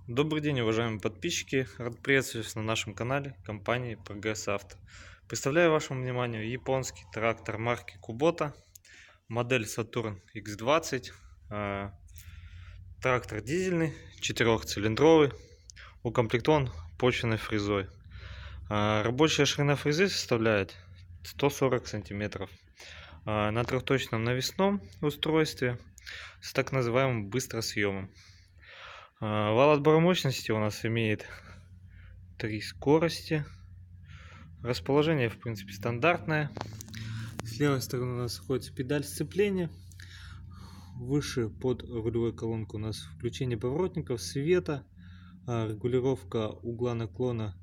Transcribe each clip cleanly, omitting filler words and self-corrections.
Добрый день, уважаемые подписчики! Рад приветствовать вас на нашем канале компании Прогресс Авто. Представляю вашему вниманию японский трактор марки Kubota, модель Saturn X20. Трактор дизельный, 4-цилиндровый, укомплектован почвенной фрезой. Рабочая ширина фрезы составляет 140 сантиметров. На трехточном навесном устройстве с так называемым быстросъемом. Вал отбора мощности у нас имеет 3 скорости. Расположение, в принципе, стандартное. С левой стороны у нас находится педаль сцепления. Выше под рулевой колонкой у нас включение поворотников, света, регулировка угла наклона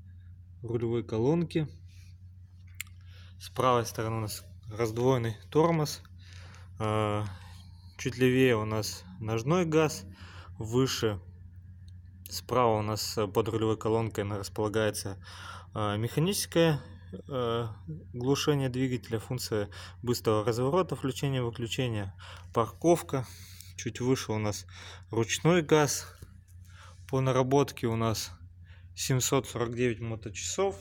рулевой колонки. С правой стороны у нас раздвоенный тормоз. Чуть левее у нас ножной газ. Выше справа у нас под рулевой колонкой располагается механическое глушение двигателя, функция быстрого разворота, включения-выключения, парковка. Чуть выше у нас ручной газ. По наработке у нас 749 моточасов.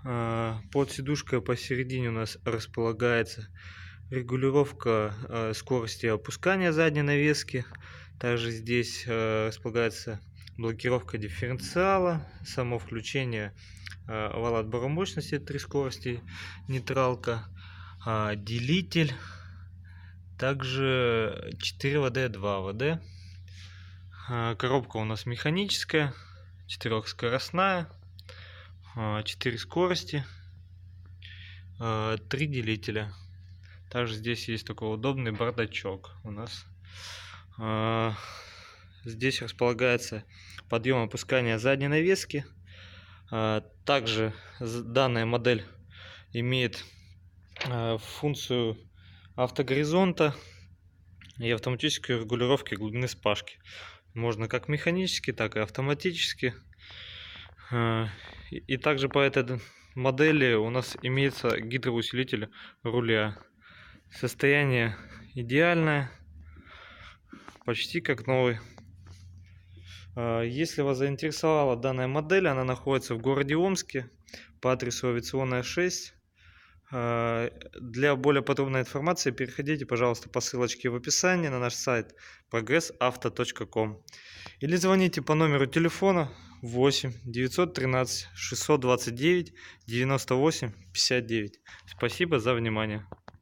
Под сидушкой посередине у нас располагается регулировка скорости опускания задней навески. Также здесь располагается блокировка дифференциала, само включение вала отбора мощности, 3 скорости, нейтралка, делитель, также 4 ВД, 2 ВД. Коробка у нас механическая, 4-скоростная, 4 скорости, 3 делителя. Также здесь есть такой удобный бардачок у нас. Здесь располагается подъем и опускание задней навески. Также данная модель имеет функцию автогоризонта и автоматической регулировки глубины спашки. Можно как механически, так и автоматически. И также по этой модели у нас имеется гидроусилитель руля. Состояние идеальное, почти как новый. Если вас заинтересовала данная модель, она находится в городе Омске по адресу Авиационная 6. Для более подробной информации переходите, пожалуйста, по ссылочке в описании на наш сайт progressauto.com или звоните по номеру телефона 8 913 629 98 59. Спасибо за внимание.